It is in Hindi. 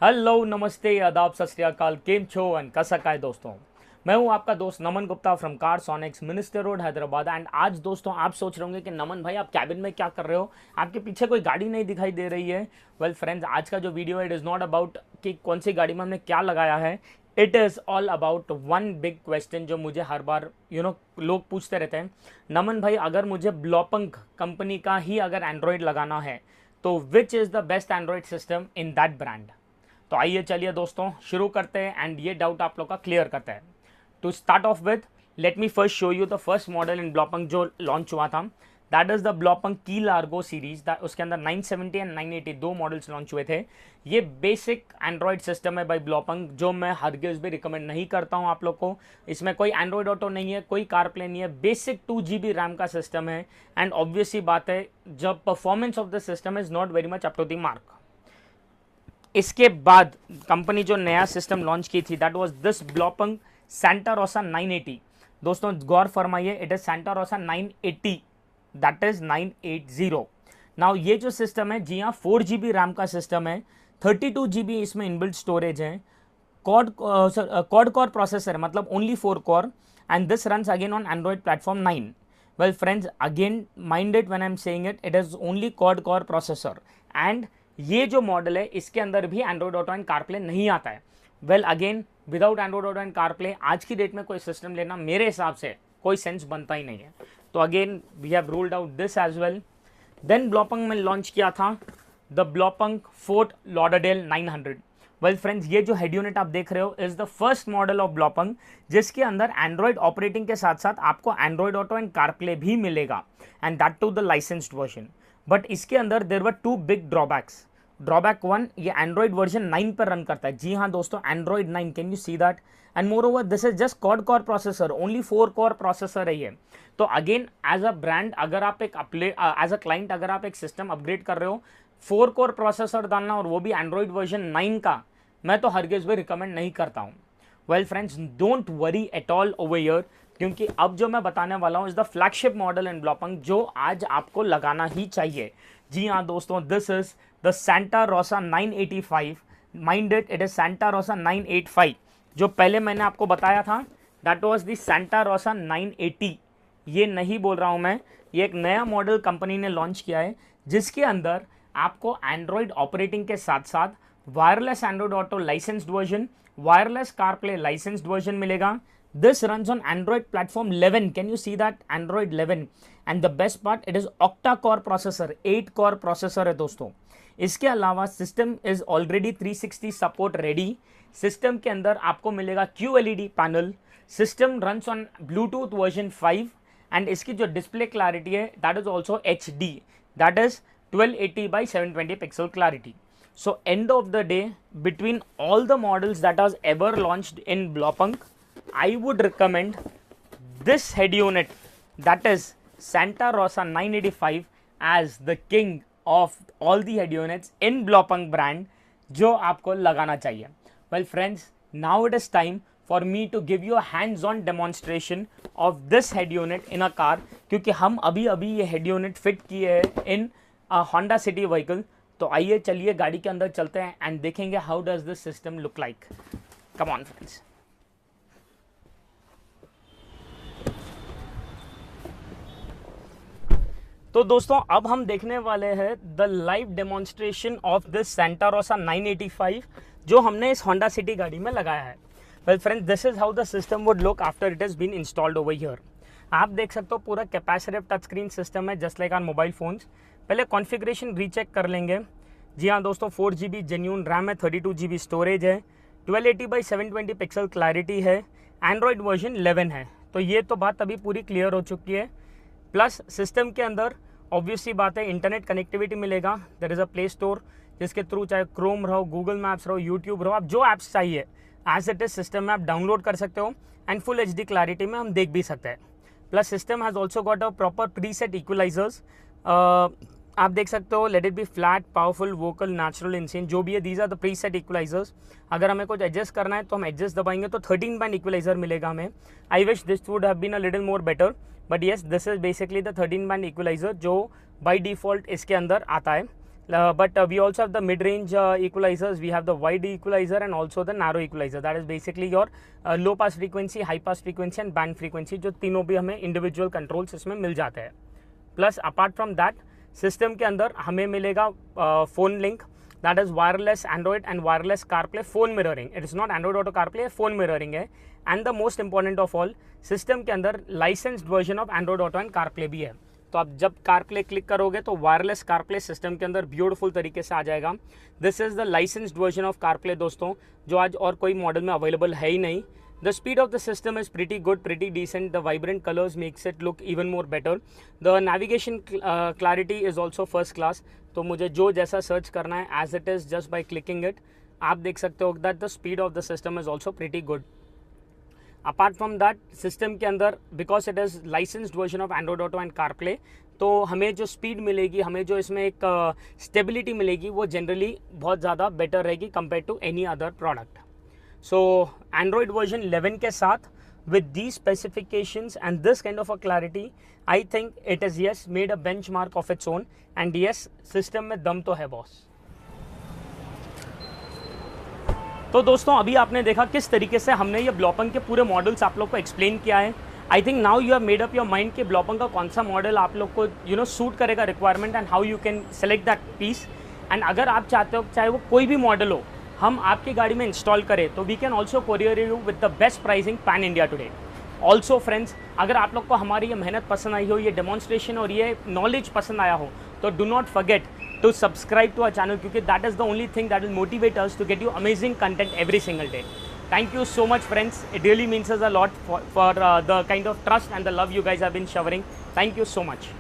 हेलो, नमस्ते, आदाब, सत श्री अकाल, केम छो एंड कैसा है दोस्तों। मैं हूं आपका दोस्त Naman Gupta from Carsonics, Minister Road, Hyderabad. And आज दोस्तों आप सोच रहे होंगे कि नमन भाई आप कैबिन में क्या कर रहे हो, आपके पीछे कोई गाड़ी नहीं दिखाई दे रही है। वेल फ्रेंड्स, आज का जो वीडियो है इट इज़ नॉट अबाउट कि कौन सी गाड़ी में हमने क्या लगाया है। It is all about one big question जो मुझे हर बार लोग पूछते रहते हैं। नमन भाई, अगर मुझे ब्लॉपंक कंपनी का ही अगर एंड्रॉयड लगाना है तो which is the best Android system in that brand. तो आइए चलिए दोस्तों शुरू करते हैं एंड ये डाउट आप लोग का क्लियर करते हैं। To start off with, let me first show you the first model in Blaupunkt जो लॉन्च हुआ था। दैट इज द ब्लॉपंक की लार्गो सीरीज। उसके अंदर 970 एंड 980 दो मॉडल्स लॉन्च हुए थे। ये बेसिक एंड्रॉयड सिस्टम है बाई ब्लॉपंक, जो मैं हरगिज़ भी रिकमेंड नहीं करता हूँ आप लोग को। इसमें कोई एंड्रॉयड ऑटो नहीं है, कोई कार प्ले नहीं है, बेसिक 2 GB रैम का सिस्टम है। एंड ऑब्वियसली बात है, जब performance of the system is not very much up to the mark. इसके बाद कंपनी जो नया सिस्टम लॉन्च की थी that was this Blaupunkt Santa Rosa 980। दोस्तों गौर फरमाइए, it is Santa Rosa 980, that is 980। Now ये जो सिस्टम है, जी हाँ, 4 GB रैम का सिस्टम है, 32 GB इसमें इनबिल्ट स्टोरेज है, क्वाड कोर प्रोसेसर है, मतलब only 4 core, and this runs again on Android platform 9। Well friends, again mind it when I am saying it is only quad core processor. And ये जो मॉडल है इसके अंदर भी एंड्रॉइड ऑटो एंड कारप्ले नहीं आता है। Well again, without Android auto and CarPlay आज की डेट में कोई सिस्टम लेना मेरे हिसाब से कोई सेंस बनता ही नहीं है। तो again we have ruled out this as well. Then Blaupunkt में लॉन्च किया था the Blaupunkt Fort Lauderdale 900। Well friends, ये जो हेड यूनिट आप देख रहे हो is the first model of Blaupunkt जिसके अंदर एंड्रॉइड ऑपरेटिंग के साथ साथ आपको एंड्रॉइड ऑटो एंड कारप्ले भी मिलेगा, and that too the licensed version. But इसके अंदर there were 2 big drawbacks. Drawback 1, ये एंड्रॉइड वर्जन 9 पर रन करता है। जी हाँ दोस्तों, Android 9, can you see that. And more over this is just quad core processor, only 4 core processor है ये। तो अगेन एज अ ब्रांड, अगर आप एक एज अ क्लाइंट अगर आप एक सिस्टम अपग्रेड कर रहे हो, 4 कोर प्रोसेसर डालना और वो भी एंड्रॉइड वर्जन 9 का, मैं तो हरगिज़ भी रिकमेंड नहीं करता हूँ। Well friends, don't worry at all over here, क्योंकि अब जो मैं बताने वाला हूँ is the flagship model in Blaupunkt जो आज आपको लगाना ही चाहिए। जी हाँ दोस्तों, this is the Santa Rosa 985। Mind it, it is Santa Rosa 985। जो पहले मैंने आपको बताया था that was the Santa Rosa 980। ये नहीं बोल रहा हूँ मैं, ये एक नया मॉडल कंपनी ने लॉन्च किया है जिसके अंदर आपको एंड्रॉइड ऑपरेटिंग के साथ साथ wireless Android auto licensed version, wireless CarPlay licensed version मिलेगा। This runs on Android platform 11. Can you see that? Android 11. And the best part, it is octa-core processor, 8 core processor है दोस्तों। इसके अलावा system is already 360 support ready. System के अंदर आपको मिलेगा QLED panel. System runs on Bluetooth version 5 and इसकी जो डिस्प्ले क्लैरिटी है that is also HD, that is 1280 by 720 pixel clarity. So end of the day, between all the models that has ever launched in Blopunk, I would recommend this head unit, that is Santa Rosa 985, as the king of all the head units in Blopunk brand जो आपको लगाना चाहिए। Well friends, now it is time for me to give you a hands-on demonstration of this head unit in a car, क्योंकि हम अभी अभी ये head unit fit किए हैं in a Honda City vehicle। तो आइए चलिए गाड़ी के अंदर चलते हैं एंड देखेंगे how does this system look like. Come on friends. तो दोस्तों अब हम देखने वाले हैं the live demonstration of this Santa Rosa 985 जो हमने इस होंडा सिटी गाड़ी में लगाया है। Well friends, this is how the system would look after it is been installed over here. आप देख सकते हो पूरा कैपेसिटिव टच स्क्रीन सिस्टम है just like our mobile phones. पहले कॉन्फ़िगरेशन रीचेक कर लेंगे। जी हाँ दोस्तों, 4 GB जेन्यून रैम है, 32 GB स्टोरेज है, 1280 by 720 पिक्सल क्लैरिटी है, एंड्रॉइड वर्जन 11 है। तो ये तो बात अभी पूरी क्लियर हो चुकी है। प्लस सिस्टम के अंदर ऑब्वियसली बात है इंटरनेट कनेक्टिविटी मिलेगा। There is a Play Store जिसके थ्रू चाहे क्रोम रहो, गूगल मैप्स रहो, यूट्यूब रहो, आप जो ऐप्स चाहिए एज इट इज सिस्टम में आप डाउनलोड कर सकते हो एंड फुल HD क्लैरिटी में हम देख भी सकते हैं। Plus system has also got a proper preset equalisers. आप देख सकते हो, let it be flat, powerful, vocal, natural, insane, जो भी है these are the preset equalisers. अगर हमें कुछ एडजस्ट करना है तो हम एडजस्ट दबाएंगे तो 13 बैंड इक्वलाइजर मिलेगा हमें। I wish this would have been a little more better, but yes this is basically the 13 band equaliser जो बाय डिफ़ॉल्ट इसके अंदर आता है। but we also have the mid-range equalizers. We have the wide equalizer and also the narrow equalizer. That is basically your low pass frequency, high pass frequency and band frequency, जो तीनों भी हमें individual controls इसमें मिल जाते हैं. Plus apart from that, system के अंदर हमें मिलेगा phone link, that is wireless Android and wireless CarPlay phone mirroring. It is not Android Auto CarPlay, phone mirroring है. And the most important of all, system के अंदर licensed version of Android Auto and CarPlay भी है. तो आप जब CarPlay क्लिक करोगे तो वायरलेस CarPlay सिस्टम के अंदर ब्यूटीफुल तरीके से आ जाएगा. This is the licensed version of CarPlay दोस्तों, जो आज और कोई मॉडल में अवेलेबल है ही नहीं. The speed of the system is pretty good, pretty decent. The vibrant colors makes it look even more better. The navigation clarity is also first class. तो मुझे जो जैसा सर्च करना है as it is just by clicking it, आप देख सकते हो that the speed of the system is also pretty good. Apart from that, system के अंदर because it is licensed version of Android Auto and CarPlay, तो हमें जो स्पीड मिलेगी, हमें जो इसमें एक स्टेबिलिटी मिलेगी, वो जनरली बहुत ज़्यादा बेटर रहेगी compare to any other product. So Android version 11 के साथ with these specifications and this kind of a clarity, I think it is yes made a benchmark of its own and yes system में दम तो है बॉस. तो दोस्तों अभी आपने देखा किस तरीके से हमने ये ब्लॉपंग के पूरे मॉडल्स आप लोग को एक्सप्लेन किया है. I think now you have made up your mind कि ब्लॉपंग का कौन सा मॉडल आप लोग को सूट करेगा requirement and how you can select that piece. And अगर आप चाहते हो चाहे वो कोई भी मॉडल हो हम आपकी गाड़ी में इंस्टॉल करें तो we can also courier you with the best pricing pan India today. Also friends, अगर आप लोग को हमारी ये मेहनत पसंद आई हो, ये डेमोन्स्ट्रेशन और ये नॉलेज पसंद आया हो, तो do not forget to subscribe to our channel because that is the only thing that will motivate us to get you amazing content every single day. Thank you so much friends, it really means us a lot for the kind of trust and the love you guys have been showering. Thank you so much.